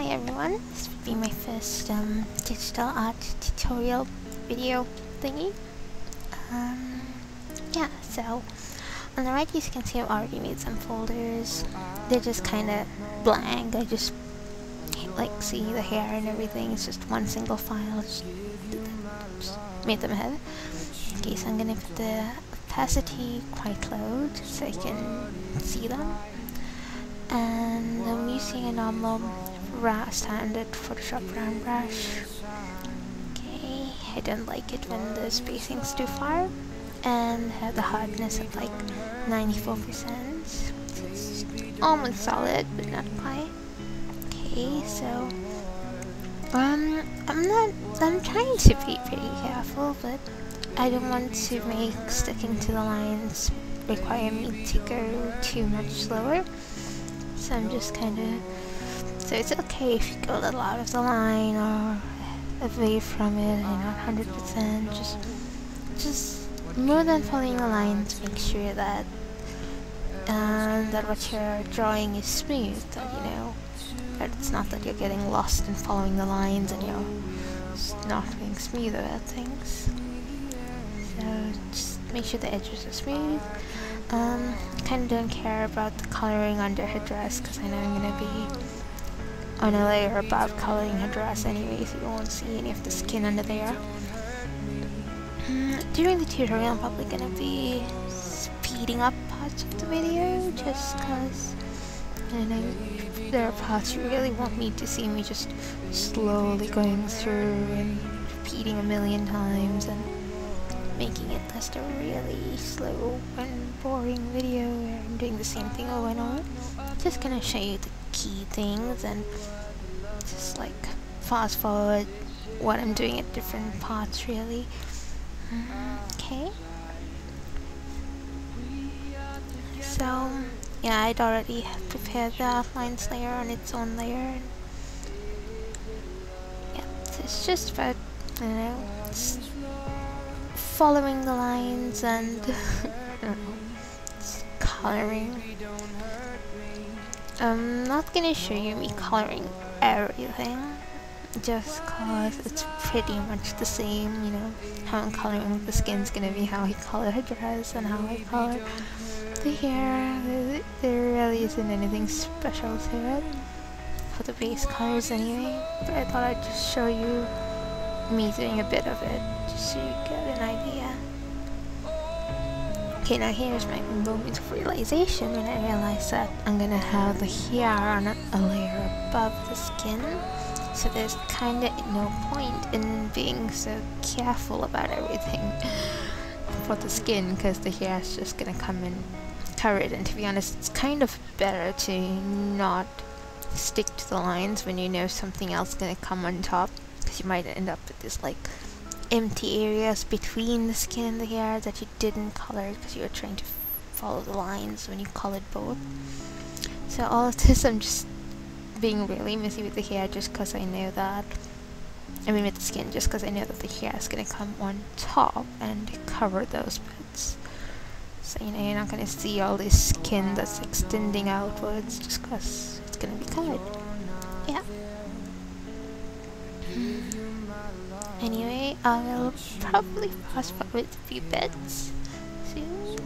Hi everyone, this would be my first digital art tutorial video thingy. Yeah, so on the right you can see I've already made some folders. They're just kind of blank. I just see the hair and everything. It's just one single file. Just made them ahead. Okay, so I'm gonna put the opacity quite low so I can see them. And I'm using a normal standard Photoshop round brush. Okay, I don't like it when the spacing's too far, and have the hardness at like 94%. So it's almost solid, but not quite. Okay, so I'm trying to be pretty careful, but I don't want to make sticking to the lines require me to go too much slower. So I'm just so it's okay if you go a little out of the line or away from it, and not 100%. Just more than following the lines, make sure that that what you're drawing is smooth. That that it's not that you're getting lost in following the lines and you're just not being smooth about things. So just make sure the edges are smooth. Kind of don't care about the coloring under her dress because I know I'm gonna be on a layer above coloring her dress anyway, so you won't see any of the skin under there. During the tutorial I'm probably gonna be speeding up parts of the video just because I know there are parts you really want me to see me just slowly going through and repeating a million times and making it just a really slow and boring video where I'm doing the same thing over and over. Just gonna show you the key things and just fast forward what I'm doing at different parts really. Okay. So yeah, I'd already prepared the outlines layer on its own layer. Yeah, so it's just about, following the lines and coloring. I'm not gonna show you me coloring everything, just cause it's pretty much the same, how I'm coloring the skin's gonna be how I color her dress and how I color the hair. There really isn't anything special to it for the base colors anyway, but I thought I'd just show you me doing a bit of it just so you get an idea. Okay, now here's my moment of realization when I realized that I'm gonna have the hair on a layer above the skin, so there's kinda no point in being so careful about everything for the skin because the hair is just gonna come and cover it. And to be honest, it's kind of better to not stick to the lines when you know something else is gonna come on top, because you might end up with this empty areas between the skin and the hair that you didn't color because you were trying to follow the lines when you colored both. So all of this, I'm just being really messy with the hair just because I know that, with the skin, just because I know that the hair is going to come on top and cover those bits. So you're not going to see all this skin that's extending outwards just because it's going to be covered. Yeah. Anyway, I will probably fast forward a few bits soon.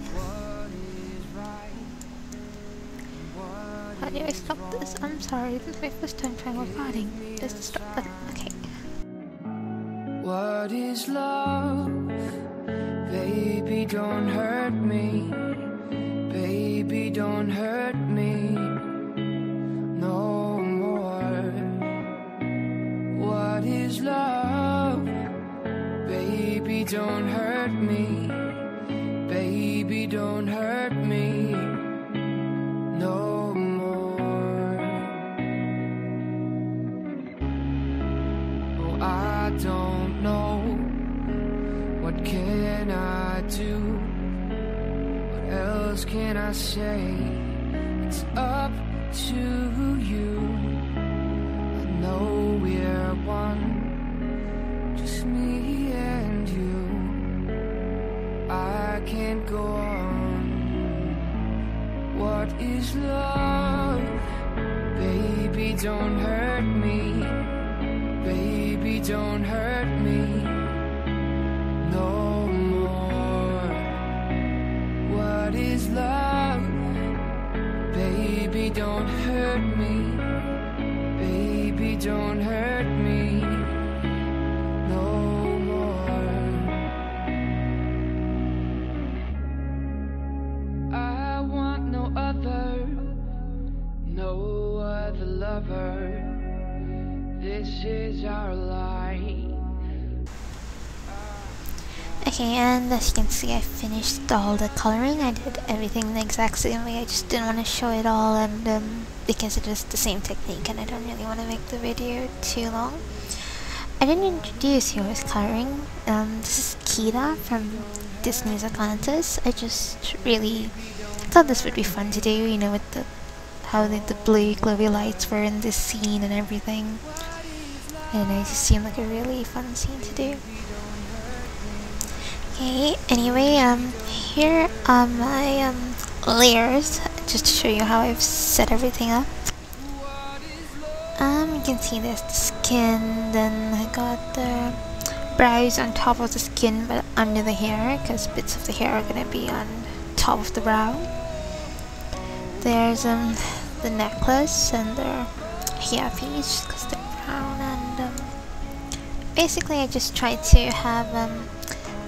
How do I stop this? I'm sorry, this is my first time trying recording. There's the stop button. Okay. What is love? Baby, don't hurt me. Baby, don't hurt me no more. What is love? Baby, don't hurt me. Baby, don't hurt me no more. Oh, I don't know. What can I do? What else can I say? It's up to you. I know we're one, just me and you. I can't go on. What is love? Baby, don't hurt me. Baby, don't hurt me no more. What is love? Baby, don't hurt me. Baby, don't hurt me no more. I want no other lover. This is our life. Okay, and as you can see, I finished all the coloring. I did everything the exact same way. I just didn't want to show it all, and because it is the same technique, and I don't really want to make the video too long. I didn't introduce who I was coloring. This is Kida from Disney's Atlantis. I just really thought this would be fun to do, you know, with how the blue glowy lights were in this scene and everything. And it just seemed like a really fun scene to do. Okay, anyway, here are my layers, just to show you how I've set everything up. You can see there's the skin, then I got the brows on top of the skin but under the hair, because bits of the hair are gonna be on top of the brow. There's the necklace and the hair piece, because they're brown, and basically I just tried to have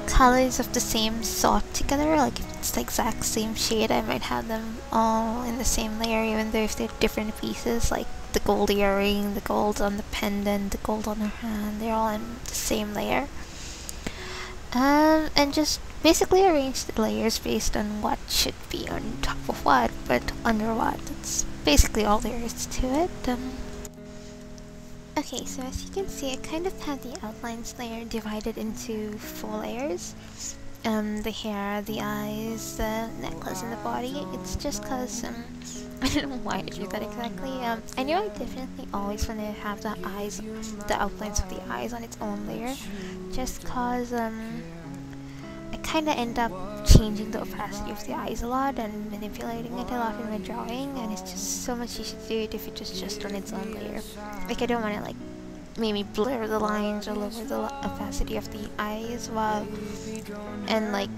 colors of the same sort together. Like if it's the exact same shade, I might have them all in the same layer, even though if they're different pieces, like the gold earring, the gold on the pendant, the gold on her hand, they're all in the same layer. And just basically arrange the layers based on what should be on top of what, but under what. That's basically all there is to it. Okay, so as you can see, I kind of had the outlines layer divided into 4 layers. The hair, the eyes, the necklace, and the body. It's just cause, I don't know why I do that exactly. I know I definitely always want to have the eyes, the outlines of the eyes on its own layer, just cause, I kinda end up changing the opacity of the eyes a lot and manipulating it a lot in my drawing, and it's just so much easier to do it if it's just on its own layer. Like, I don't want to, like, maybe blur the lines or lower the opacity of the eyes and like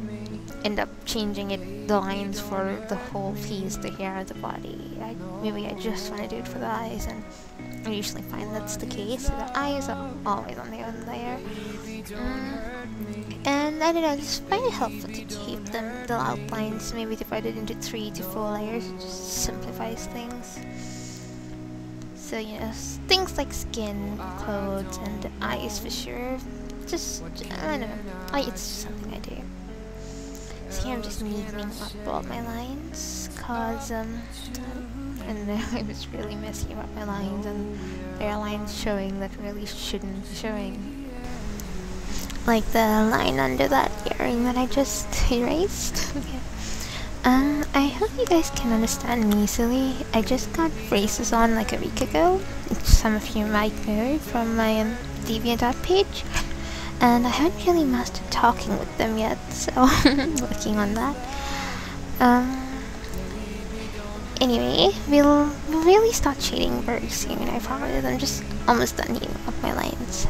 end up changing the lines for the whole piece, the hair, the body. Maybe I just want to do it for the eyes, and I usually find that's the case. So the eyes are always on their own layer. And I don't know, I just find it helpful to keep the outlines maybe divided into 3 to 4 layers. It just simplifies things. So, you know, things like skin, clothes, and eyes for sure. Just, I don't know, it's just something I do. So here I'm just neatening up all my lines, cause, I don't know, I was really messy about my lines, and there are lines showing that really shouldn't be showing. Like the line under that earring that I just erased. Yeah. I hope you guys can understand me easily. I just got braces on like a week ago, which some of you might know from my DeviantArt page, and I haven't really mastered talking with them yet, so I'm working on that. Anyway, we'll really start shading very soon, I promise. I'm just almost done heating up my lines, so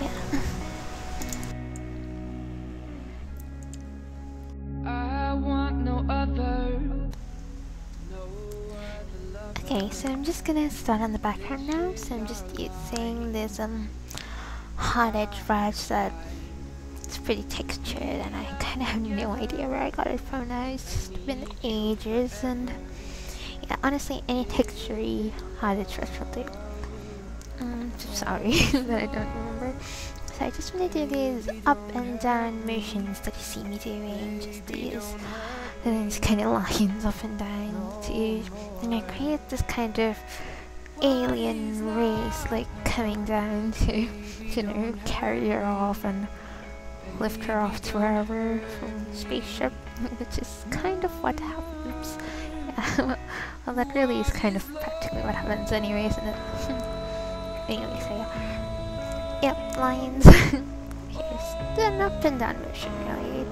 yeah. Okay, so I'm just gonna start on the background now. So I'm just using this hot edge brush that it's pretty textured, and I kind of have no idea where I got it from now. It's just been ages, and yeah, honestly, any textury hot edge brush will do. I'm sorry that I don't remember. So I just want to do these up and down motions that you see me doing, just these. And then these kind of lines up and down to, you know, create this kind of alien race, like coming down to, you know, carry her off and lift her off to wherever from the spaceship, which is kind of what happens. Yeah, well, that really is kind of practically what happens anyway, isn't it? Anyway, so yeah. Yep, lines. Here's an up and down motion, really.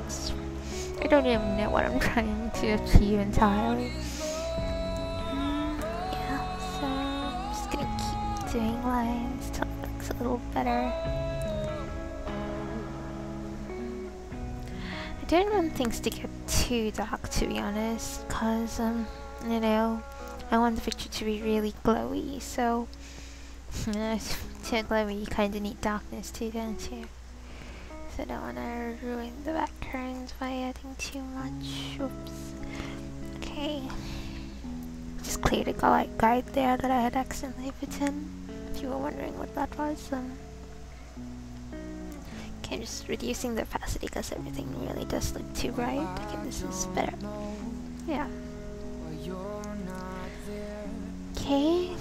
I don't even know what I'm trying to achieve entirely. Yeah, so I'm just doing lines till it looks a little better. I don't want things to get too dark, to be honest, because, you know, I want the picture to be really glowy, so to glowy you kind of need darkness too, don't you? So I don't want to ruin the backgrounds by adding too much. Oops. Okay. Just cleared a guide there that I had accidentally put in, if you were wondering what that was. Okay, just reducing the opacity because everything really does look too bright. Okay, this is better. Yeah. Okay.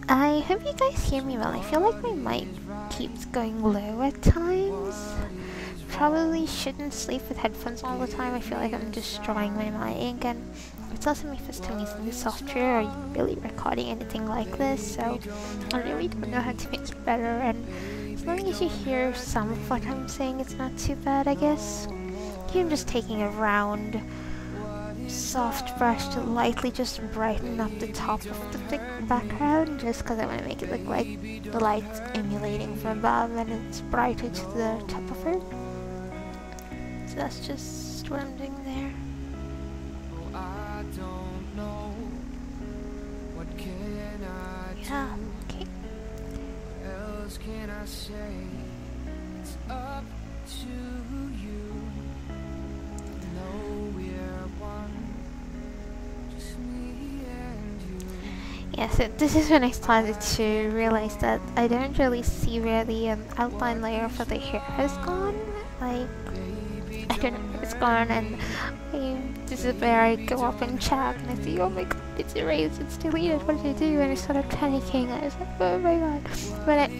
I hope you guys hear me well. I feel like my mic keeps going low at times. Probably shouldn't sleep with headphones all the time. I feel like I'm destroying my mic, and it's also my first time using this software or really recording anything like this, so I really don't know how to make it better, and as long as you hear some of what I'm saying, it's not too bad, I guess. Here I'm just taking a round soft brush to lightly just brighten up the top of the thick background, just because I want to make it look like the light's emulating from above and it's brighter to the top of her. So that's just what I'm doing there. Yeah, okay. Else can I say? It's up to you. Yeah, so this is when I started to realize that I don't really see where the outline layer for the hair has gone. Like, I don't know where it's gone, and this is where I go up and check and I see, oh my god, it's erased, it's deleted, what did I do? And I started panicking. I was like, oh my god. But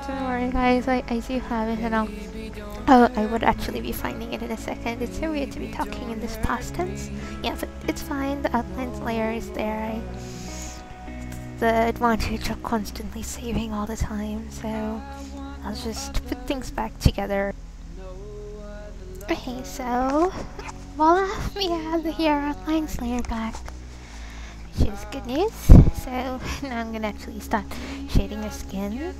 don't worry guys, I do have it, and I would actually be finding it in a second. It's so weird to be talking in this past tense. Yeah, but it's fine, the outlines layer is there. The advantage of constantly saving all the time, so I'll just put things back together. Okay, so voila, we have the hair outlines layer back, which is good news. So now I'm gonna actually start shading her skin.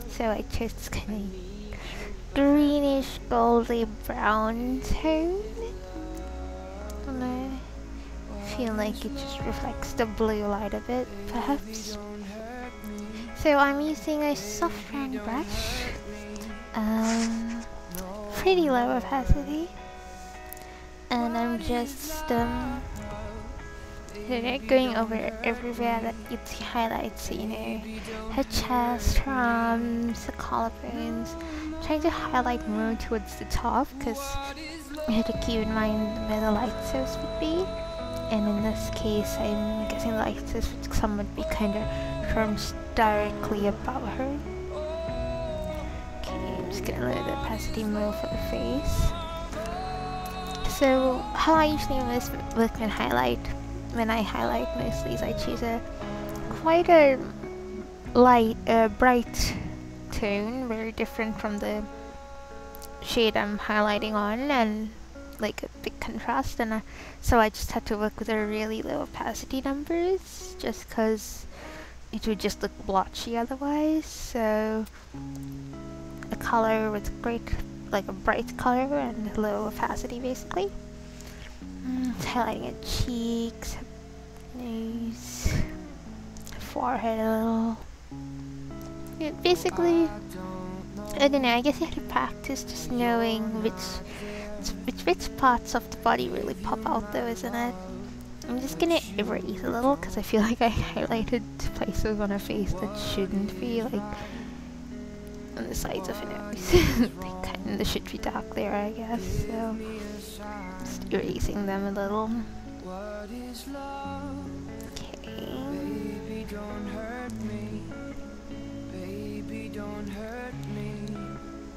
So I chose this kind of greenish goldy brown tone, and I feel like it just reflects the blue light a bit, perhaps. So I'm using a soft round brush, pretty low opacity, and I'm just going over everywhere that you see highlights, you know, her chest, her arms, the collarbones, trying to highlight more towards the top because I had to keep in mind where the light source would be. And in this case, I'm guessing the light source would somewhat be kind of turned directly above her. Okay, I'm just gonna lower the opacity more for the face. So, how I usually work when I highlight mostly, is I choose quite a light, bright tone, very different from the shade I'm highlighting on, and like a big contrast, and so I just had to work with a really low opacity numbers just because it would just look blotchy otherwise. So a color with like a bright color and low opacity basically. Highlighting her cheeks, her nose, her forehead a little. Yeah, basically, I don't know, I guess you have to practice just knowing which parts of the body really pop out though, isn't it? I'm just gonna erase a little because I feel like I highlighted places on her face that shouldn't be, like on the sides of her nose. They kind of should be dark there, I guess, so just erasing them a little. Okay.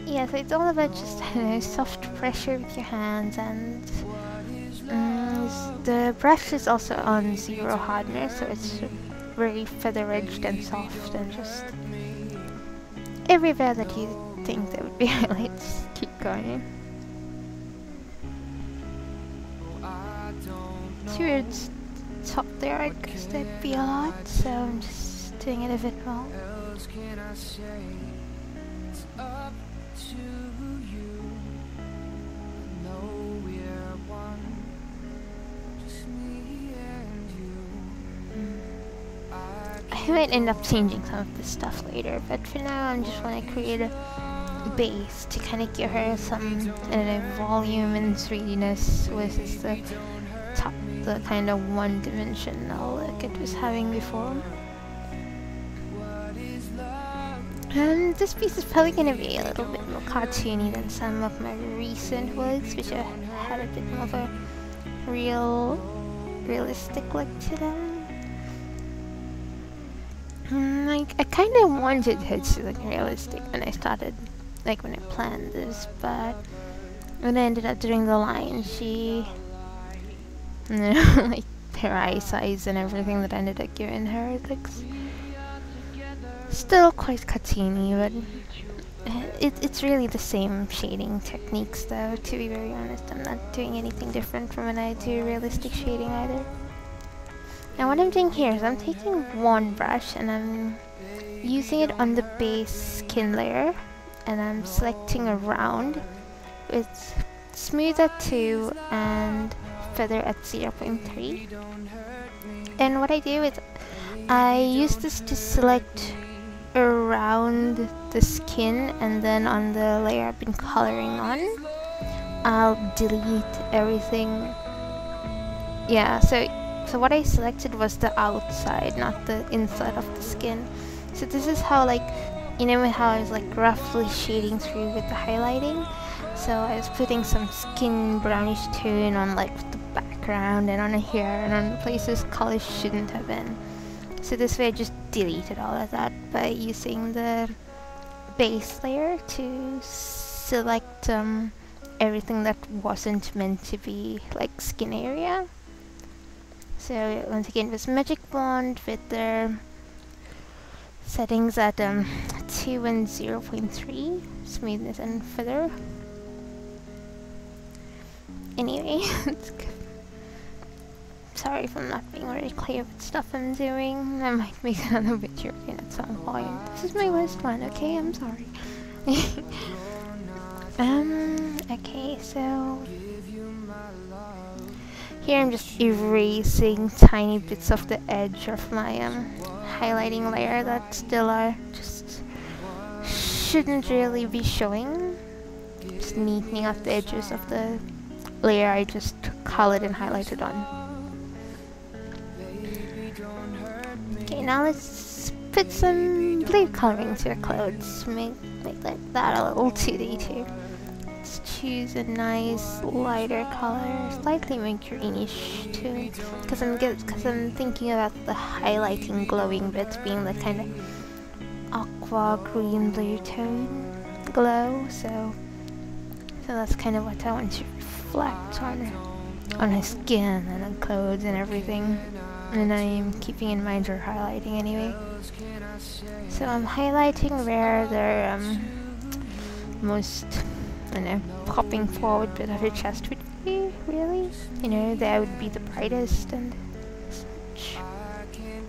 Yeah, so it's all about just, you know, soft pressure with your hands, and the brush is also on 0 hardness, so it's very feather edged and soft, and just everywhere that you think there would be highlights, keep going. It's weird top there, I guess that'd be a lot, so I'm just doing it a bit more. else can I say? It's up to you. I know we're one, just me and you. I might end up changing some of this stuff later, but for now I just want to create a base to kind of give her some, I don't know, volume and 3D-ness versus the top, the kind of one-dimensional look it was having before. This piece is probably going to be a little bit more cartoony than some of my recent works, which had a bit more of a realistic look to them. Like, I kind of wanted her to look realistic when I started, like when I planned this, but when I ended up doing the line, she, you know, like her eye size and everything that I ended up giving her, it looks still quite cartoony, but it's really the same shading techniques though, to be very honest. I'm not doing anything different from when I do realistic shading either. Now what I'm doing here is I'm taking one brush and I'm using it on the base skin layer, and I'm selecting a round with smooth at 2 and feather at 0.3. And what I do is I use this to select around the skin, and then on the layer I've been coloring on, I'll delete everything. Yeah, so what I selected was the outside, not the inside of the skin. So this is how, like, you know how I was like roughly shading through with the highlighting? So I was putting some skin brownish tone on like the background and on her hair and on the places colors shouldn't have been. So this way I just deleted all of that by using the base layer to select everything that wasn't meant to be like skin area. So once again, it was Magic Wand with the settings at 2 and 0.3, smoothness and feather. Anyway, sorry if I'm not being very clear with stuff I'm doing. I might make another video again at some point. This is my worst one, okay? I'm sorry. Okay, so here I'm just erasing tiny bits of the edge of my highlighting layer that still are just shouldn't really be showing. Just neatening up the edges of the layer I just colored and highlighted on. Okay, now let's put some blue coloring to our clothes. Make that a little 2D too. Let's choose a nice lighter color, slightly more greenish too, because I'm thinking about the highlighting glowing bits being the kind of aqua green blue tone glow. So that's kind of what I want to reflect on her skin and her clothes and everything. And I'm keeping in mind her highlighting anyway. So I'm highlighting where they're most, I don't know, popping forward bit of her chest would be, really. You know, that would be the brightest and such. Okay.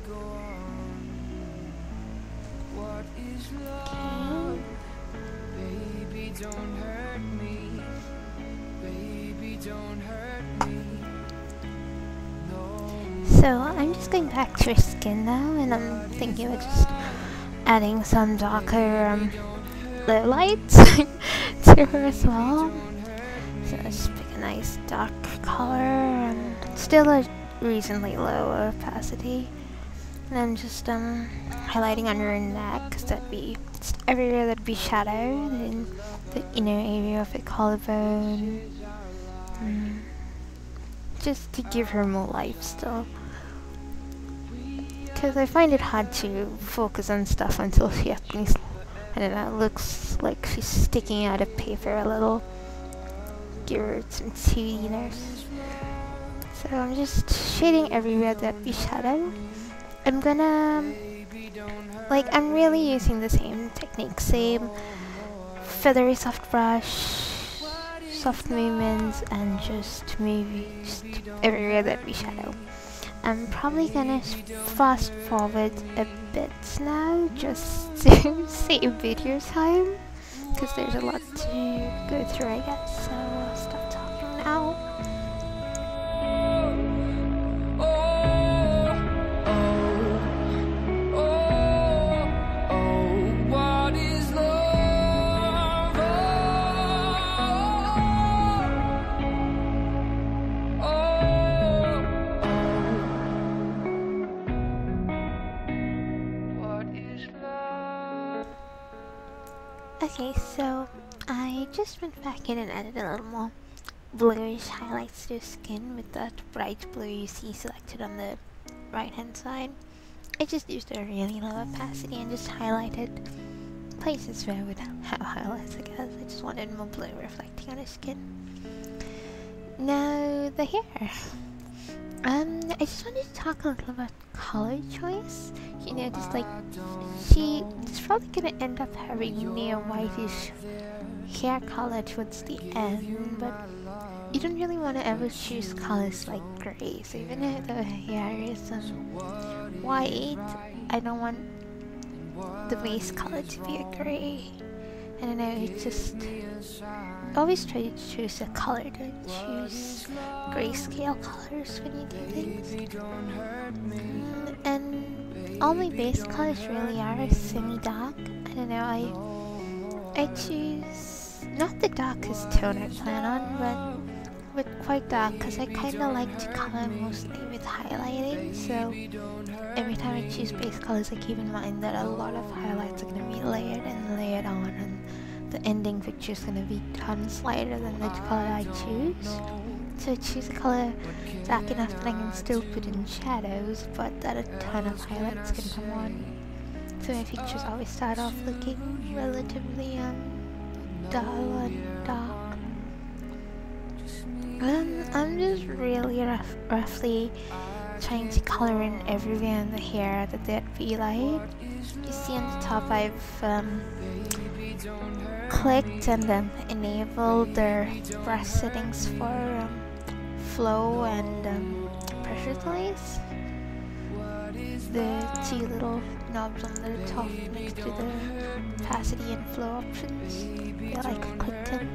Baby, don't hurt me. Baby, don't hurt me. So I'm just going back to her skin now, and I'm thinking of just adding some darker low lights to her as well. So let's pick a nice dark color, still a reasonably low opacity. And I'm just highlighting under her neck, because that'd be just everywhere that'd be shadowed, in the inner area of the collarbone. Just to give her more life still. Because I find it hard to focus on stuff until she at least, I don't know, looks like she's sticking out of paper a little. Give her some 2D-ness. So I'm just shading everywhere that be shadow. I'm gonna, like, I'm really using the same technique, same feathery soft brush, soft movements and just maybe just everywhere that we shadow. I'm probably gonna fast forward a bit now just to save video time because there's a lot to go through, I guess, so I'll stop talking now. Okay, so I just went back in and added a little more bluish highlights to the skin with that bright blue you see selected on the right hand side. I just used a really low opacity and just highlighted places where I would have highlights, I guess. I just wanted more blue reflecting on the skin. Now, the hair. I just wanted to talk a little about color choice. You know, just like, she's probably gonna end up having near whitish hair color towards the end, but you don't really want to ever choose colors like grey. So even if the hair is white, I don't want the base color to be a grey. I don't know, it's just always try to choose a color, don't choose grayscale colors when you do things. And all my base colors really are semi-dark. I don't know, I choose not the darkest tone I plan on, but quite dark, because I kind of like to color mostly with highlighting. So every time I choose base colors, I keep in mind that a lot of highlights are going to be layered and layered on, and the ending picture is going to be tons lighter than the color I choose. So I choose a color dark enough that I can still put in shadows, but that a ton of highlights can come on. So my pictures always start off looking relatively dull and dark. I'm just really roughly trying to color in everywhere in the hair that there'd be light. You see on the top I've clicked and then enabled the brush settings for flow and pressure delays. The two little knobs on the top next to the opacity and flow options that I clicked in.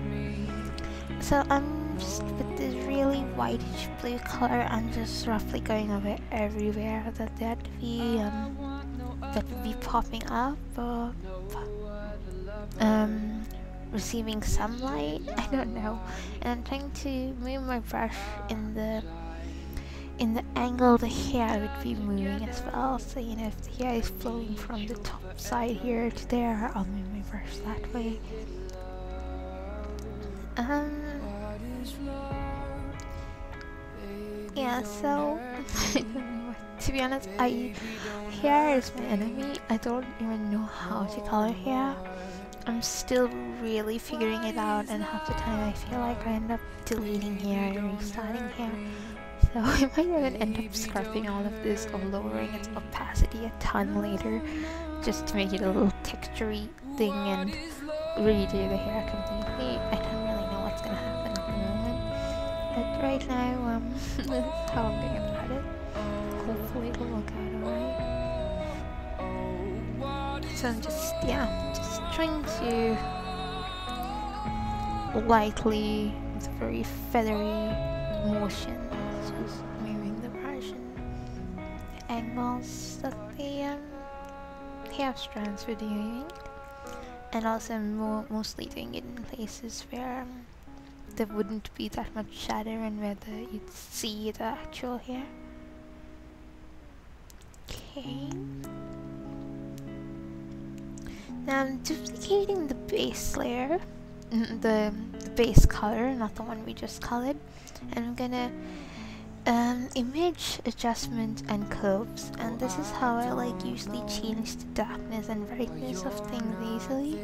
So I'm just with this really whitish blue color, I'm just roughly going over everywhere that would be popping up or receiving some light. I don't know. And I'm trying to move my brush in the angle the hair would be moving as well. So you know, if the hair is flowing from the top side here to there, I'll move my brush that way. Yeah, so I don't know. To be honest, hair is my enemy. I don't even know how to color hair. I'm still really figuring it out, and half the time I feel like I end up deleting hair and restarting hair. So I might even end up scrubbing all of this or lowering its opacity a ton later just to make it a little textury thing and redo the hair completely. I don't really know what's gonna happen at the moment, but right now this is how I'm thinking about it. Hopefully it'll work out alright. So I'm just trying to lightly, with very feathery motion, just moving the brush and the angles that the hair strands were doing, and also mostly doing it in places where there wouldn't be that much shadow and where you'd see the actual hair. Okay. Now I'm duplicating the base layer, the base color, not the one we just colored, and I'm gonna image adjustment and curves, and this is how I usually change the darkness and brightness of things easily.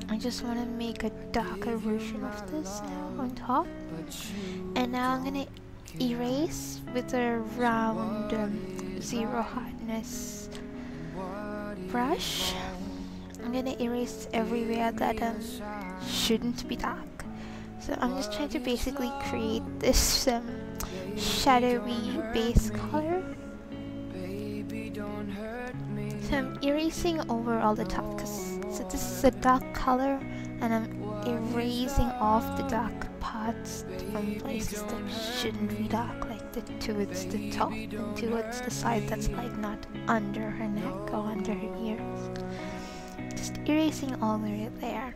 I just want to make a darker version of this now on top, and now I'm gonna erase with a round zero hardness brush. I'm gonna erase everywhere that shouldn't be dark. So So I'm just trying to basically create this shadowy base color. So I'm erasing over all the top, so this is a dark color, and I'm erasing off the dark parts from places that shouldn't be dark, like towards the top and towards the side that's like not under her neck or under her ears. Just erasing all the way there.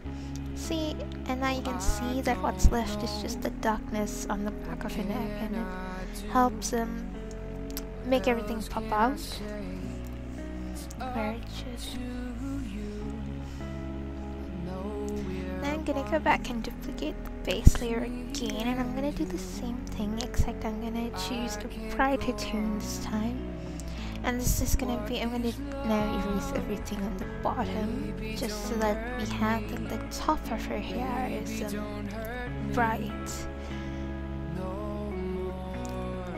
See, and now you can see that what's left is just the darkness on the back of her neck, and it helps make everything pop out. Where it should. Now I'm gonna go back and duplicate the base layer again, and I'm gonna do the same thing, except I'm gonna choose the brighter tone this time. And this is gonna be, I'm gonna now erase everything on the bottom, just so that we have that the top of her hair is bright.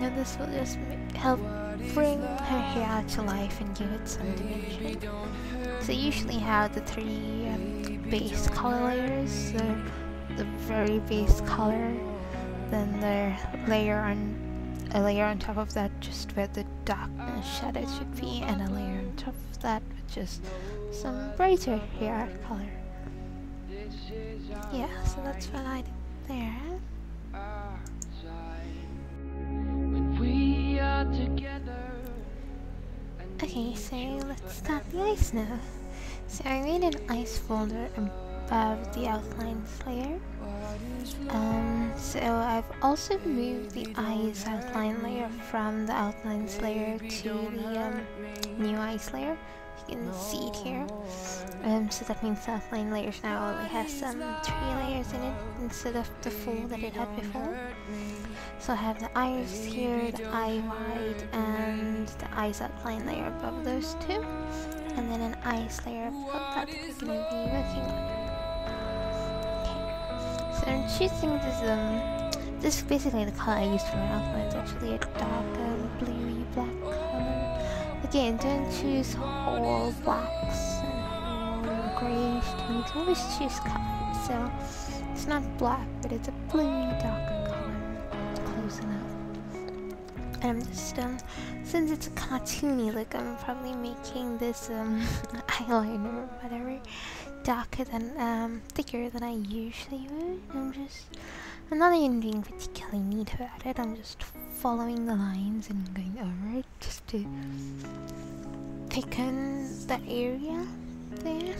Now this will just help bring her hair to life and give it some dimension. So you usually have the three base color layers, so the very base color, then the layer on top of that just where the darkness shadow should be, and a layer on top of that with just some brighter hair color. Yeah, so that's what I did there. Okay, so let's start the eyes now. So I made an eyes folder above the outlines layer. So I've also moved the eyes outline layer from the outlines layer to the new eyes layer. You can see it here. So that means the outline layers now only has 3 layers in it instead of the 4 that it had before. So I have the iris here, the eye wide, and the eyes outline layer above those two, and then an eyes layer above that we're going to be working on. Okay. So I'm choosing this is basically the color I used for my outlines, actually a dark bluey black color. Again, don't choose whole blacks and whole grayish tones, always choose color. So it's not black, but it's a bluey dark color. Close enough. And I'm just since it's a cartoony look, I'm probably making this eyeliner or whatever darker than thicker than I usually would. I'm not even being particularly neat about it. I'm just following the lines and going over it just to thicken that area there.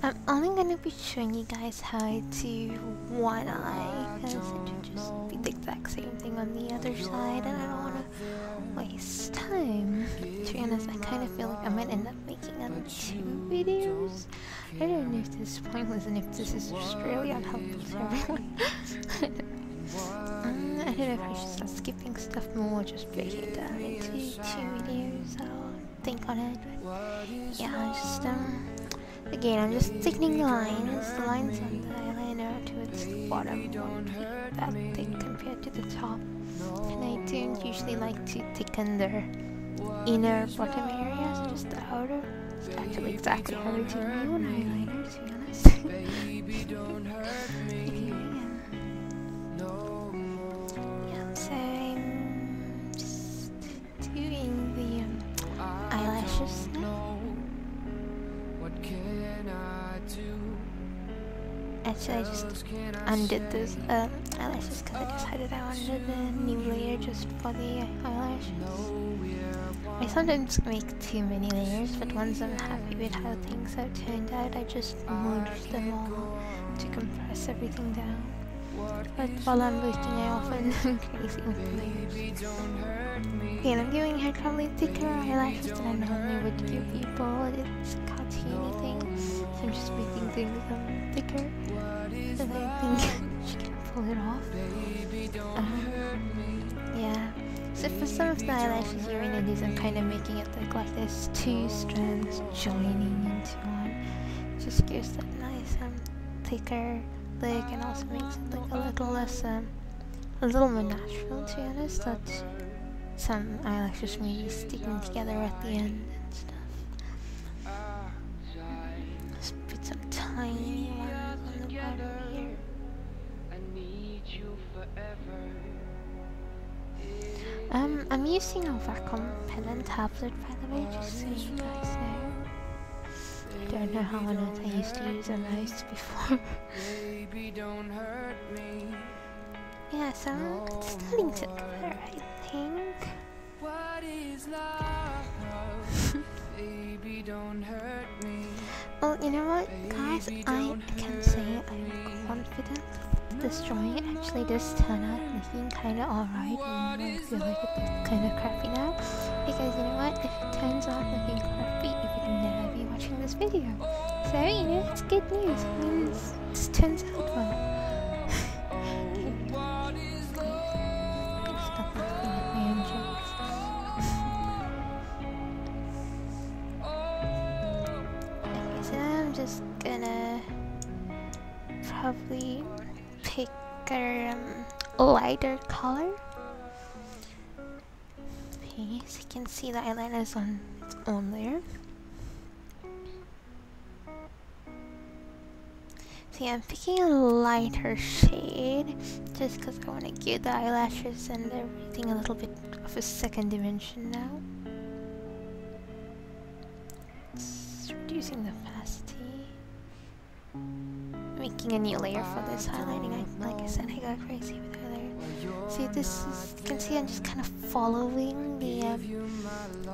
I'm only going to be showing you guys how to do one eye, because it would just be the exact same thing on the other side, and I don't want to waste time. To be honest, I kind of feel like I might end up making 2 videos. I don't know if this is pointless and if this is just really unhelpful to everyone. I don't know if I should start skipping stuff more, just breaking it down into 2 videos. I'll think on it, but yeah, I'm just again, I'm just thickening the lines on the eyeliner towards the bottom, won't be that thick compared to the top. And I don't usually like to thicken the inner bottom area, so just the outer. It's actually exactly how I do my own eyeliner, to be honest. Yeah, so I'm just doing the eyelashes now. Actually, I just undid those eyelashes because I decided I wanted a new layer just for the eyelashes. I sometimes make too many layers, but once I'm happy with how things have turned out, I just merge them all to compress everything down. But while I'm working, I often am crazy with the layers. Again, I'm giving her probably thicker eyelashes than I normally would give people. It's a cartoony thing, so I'm just making things thicker, so that I think she can pull it off. Yeah. So for some of the eyelashes you're gonna do, I'm kind of making it look like there's 2 strands joining into one. Just gives that nice thicker look, and also makes it look a little less a little more natural, to be honest. That some eyelashes may be sticking together at the end and stuff. tiny ones on the bottom here. I need you forever. I'm using a vacuum pen and tablet, by the way, just so you guys know. I don't know how on earth I used to use a mouse before. Baby, don't hurt me. Yeah, so I'm starting to color, I think. What is love? Baby, don't hurt me. Well, you know what, guys, I can say I'm confident this drawing actually does turn out looking kinda alright, and I feel like it looks kinda crappy now. Because you know what, if it turns out looking crappy, you would never be watching this video. So, you know, it's good news. It means it turns out well. Please stop laughing at my own jokes. Okay, so now I'm just gonna probably pick a lighter color. Okay, so you can see the eyeliner is on its own layer. So yeah, I'm picking a lighter shade just because I want to give the eyelashes and everything a little bit of a second dimension now. It's reducing the opacity. Making a new layer for this highlighting. Like I said, I got crazy with highlighter. See, this is, you can see I'm just kind of following the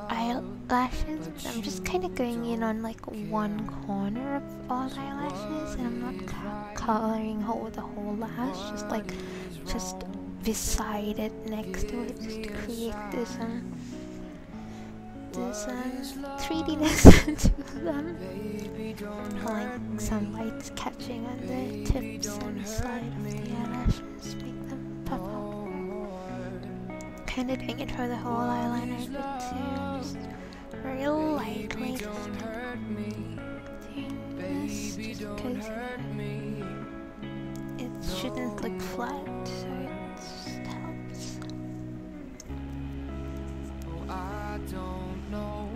eyelashes. I'm just kind of going in on like one corner of all the eyelashes, and I'm not coloring the whole lash. Just beside it, next to it, just to create this 3Dness to them. Like some lights catching on the tips and side of the eyelashes, make them pop up. Kinda doing it for the whole eyeliner a bit too, just very lightly just doing this, just because it shouldn't look flat, so it just helps. I don't know.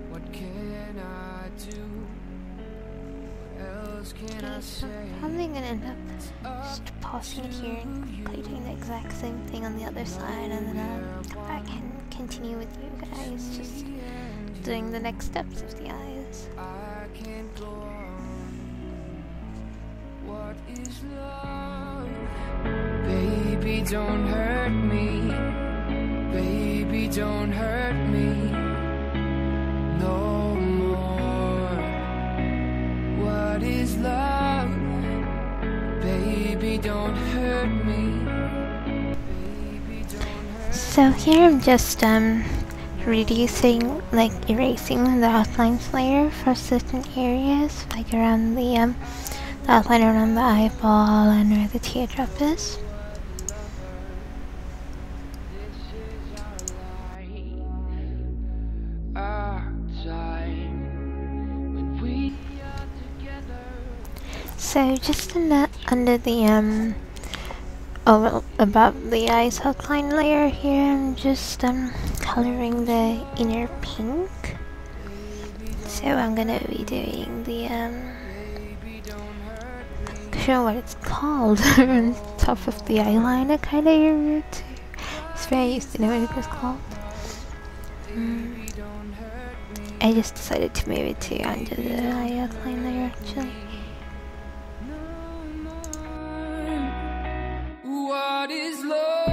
What can I do? What else can I So say? I'm probably gonna end up just pausing it here and completing the exact same thing on the other side, and then I'll come back and continue with you guys, just doing the next steps of the eyes. I can't go on. What is love? Baby, don't hurt me. Baby, don't hurt me no more. What is love? Baby, don't hurt me. Baby, don't hurt me. So here I'm just reducing, like erasing the outlines layer for certain areas, like around the outline around the eyeball and where the teardrop is. So just under the above the eyes outline layer here, I'm just coloring the inner pink. So I'm gonna be doing the not sure what it's called on top of the eyeliner kind of area too. It's very used to know what it was called. I just decided to move it to under the eye outline layer actually. What is love?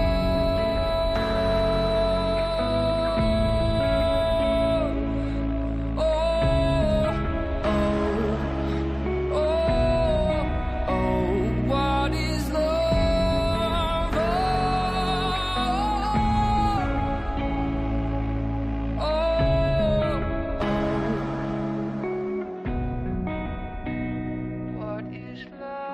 What is love? What is love?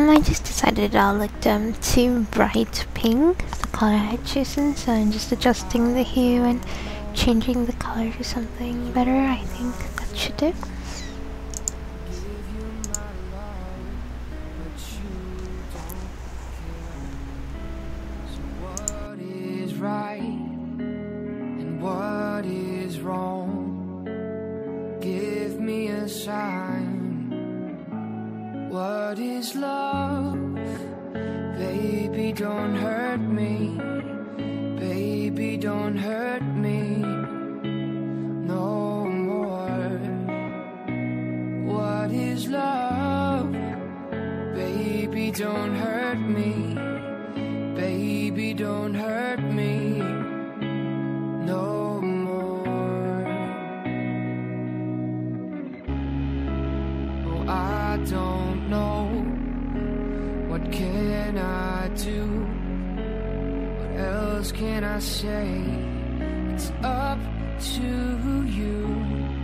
I just decided I'll look too bright pink, the color I had chosen, so I'm just adjusting the hue and changing the color to something better. I think that should do. What is right and what is wrong? Give me a sign. What is love? Baby, don't hurt me. Baby, don't hurt me no more. What is love? Baby, don't hurt me. Baby, don't hurt me no more. Oh, I don't know. What can I do? What else can I say? It's up to you.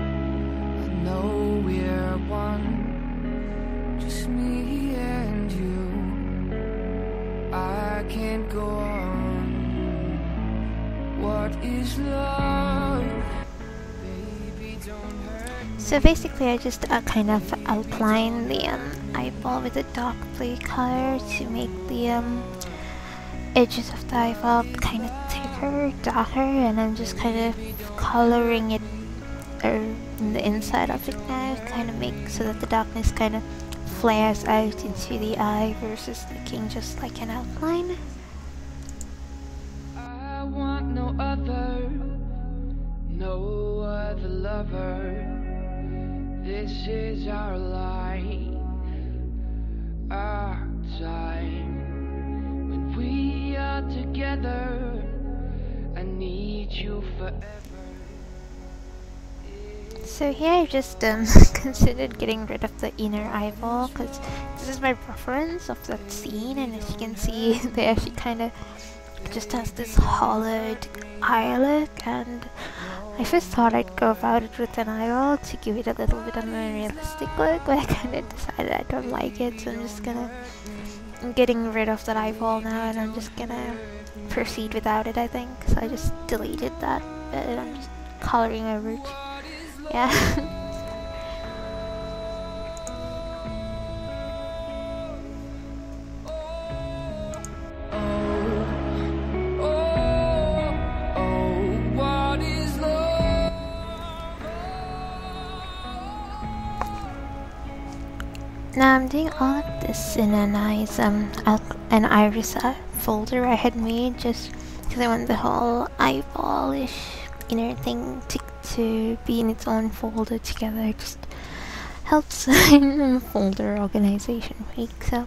I know we're one, just me and you. I can't go on. What is love? Baby, don't hurt. So basically I just kind of outline the eyeball with a dark blue color to make the edges of the eyeball kind of thicker, darker, and I'm just kind of coloring it in the inside of it now, kind of make so that the darkness kind of flares out into the eye versus looking just like an outline. I want no other lover. This is our life, our time. When we are together, I need you forever. So here I just considered getting rid of the inner eyeball because this is my preference of that scene, and as you can see there she kind of just has this hollowed eye look, and I first thought I'd go about it with an eyeball to give it a little bit of a more realistic look, but I kind of decided I don't like it, so I'm getting rid of that eyeball now, and I'm just gonna proceed without it, I think. So I just deleted that bit and I'm just coloring over it. Yeah. Now I'm doing all of this in a nice an iris folder I had made just because I want the whole eyeballish inner thing to be in its own folder together. It just helps in folder organization week. So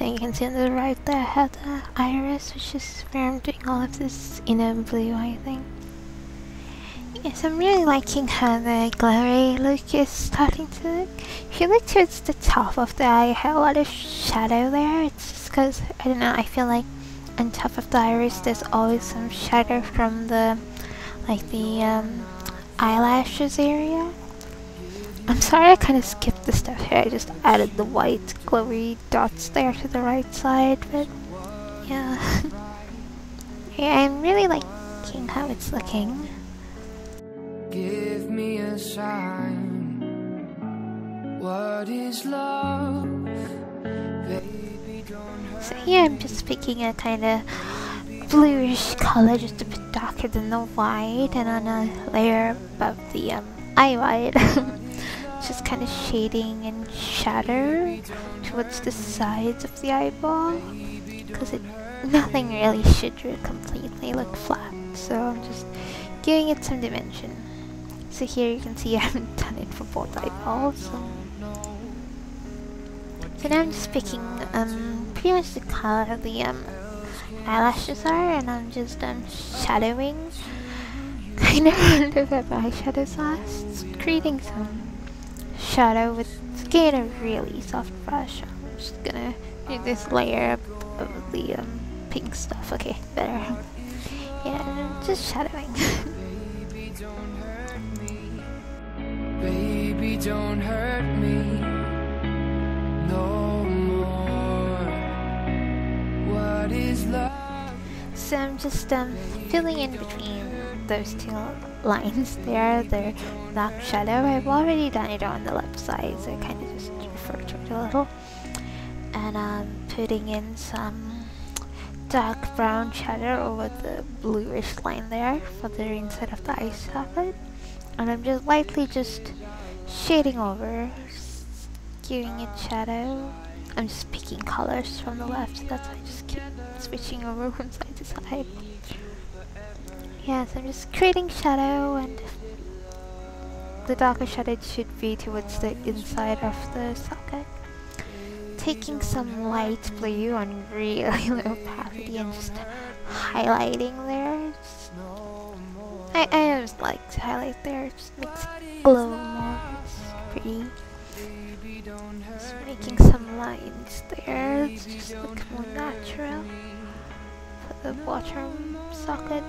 you can see on the right there I have the iris, which is where I'm doing all of this inner blue, I think. Yes, I'm really liking how the glary look is starting to look. If you look towards the top of the eye, I have a lot of shadow there. It's just because, I don't know, I feel like on top of the iris there's always some shadow from the, like the eyelashes area. I'm sorry I kind of skipped the stuff here. I just added the white glowy dots there to the right side, but yeah. Yeah, I'm really liking how it's looking. Give me a sign. What is love? Baby, don't hurt. So here I'm just picking a kind of bluish color, just a bit darker than the white, and on a layer above the eye white, just kind of shading and shadow towards the sides of the eyeball, because nothing really should completely look flat. So I'm just giving it some dimension. So here you can see I haven't done it for both eyeballs. So now I'm just picking pretty much the color the eyelashes are, and I'm just shadowing kind of under where my eyeshadows are, creating some shadow with again a really soft brush. I'm just gonna do this layer of the pink stuff. Okay, better. Yeah, and I'm just shadowing. Baby, don't hurt me no more. What is love? So I'm just filling in between those two lines there, the dark shadow. I've already done it on the left side, so I kind of just refer to it a little. And I'm putting in some dark brown shadow over the bluish line there for the inside of the eye socket. And I'm just lightly just shading over, giving it shadow. I'm just picking colors from the left, so that's why I just keep switching over from side to side. Yes, I'm just creating shadow, and the darker shadow should be towards the inside of the socket. Taking some light blue on really low opacity and just highlighting there. I just like to highlight there, it just makes it glow more, it's pretty. Just making some lines there, it just looks more natural for the bottom socket.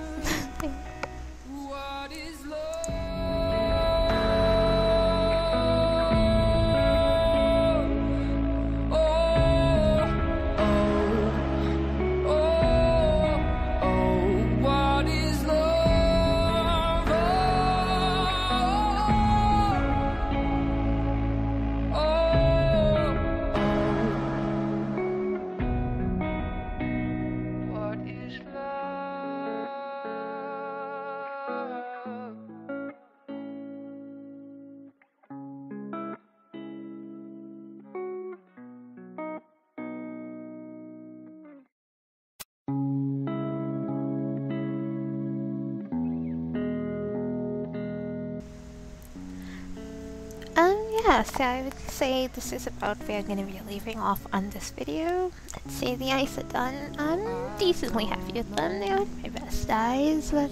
Yeah, so I would say this is about where I'm going to be leaving off on this video. Let's say the eyes are done. I'm decently happy with them. They aren't my best eyes, but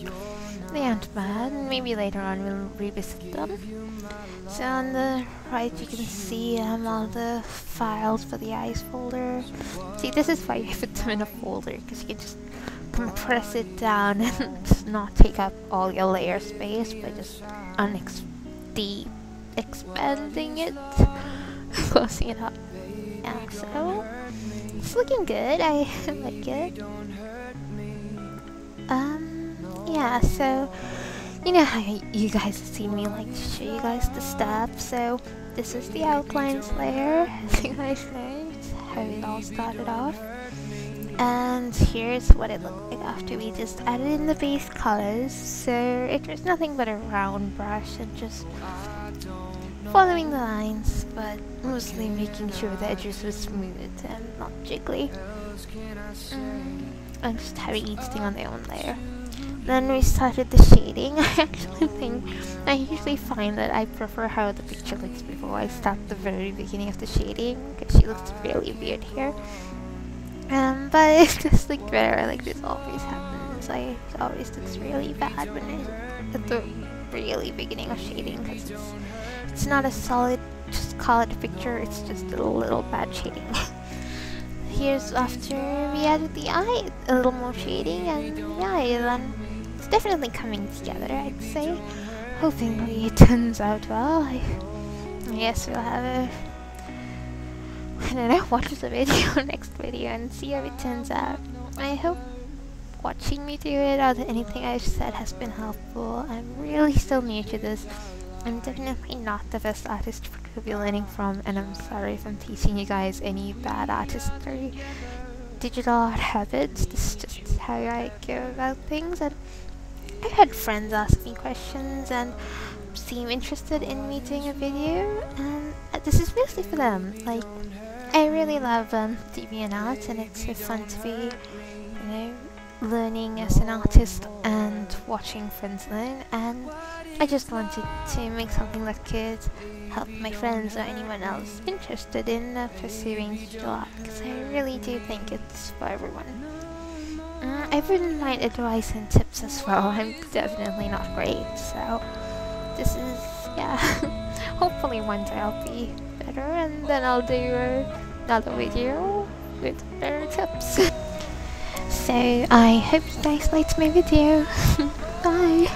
they aren't bad. Maybe later on we'll revisit them. So on the right you can see all the files for the eyes folder. See, this is why you put them in a folder, because you can just compress it down and just not take up all your layer space by just expanding it, closing it up. Yeah, so it's looking good. I like it. Yeah, so you know how you guys have seen me like to show you guys the steps. So this is the outlines layer, as you guys know. It's how it all started off. And here's what it looked like after we just added in the base colors. So it was nothing but a round brush and just following the lines, but mostly making sure the edges were smooth and not jiggly. And just having each thing on their own layer. Then we started the shading. I usually find that I prefer how the picture looks before I start the very beginning of the shading, because she looks really weird here. But it just looked better, like this always happens. It always looks really bad when it's at the really beginning of shading, because it's not a solid, just call it a picture, it's just a little bad shading. Here's after we added the eye, a little more shading, and yeah, then it's definitely coming together, I'd say. Hopefully it turns out well. I guess we'll have a, I don't know, watch the video, next video, and see how it turns out. I hope watching me do it or that anything I've said has been helpful. I'm really still new to this. I'm definitely not the best artist to be learning from, and I'm sorry if I'm teaching you guys any bad artistry, digital art habits. This is just how I go about things. And I've had friends ask me questions and seem interested in me doing a video, and this is mostly for them. Like, I really love deviant art, and it's so fun to be, you know, learning as an artist and watching friends learn, and I just wanted to make something that could help my friends or anyone else interested in pursuing digital art, because I really do think it's for everyone. I wouldn't mind advice and tips as well. I'm definitely not great, so this is, yeah, hopefully one day I'll be better, and then I'll do another video with better tips. So I hope you guys liked my video. Bye!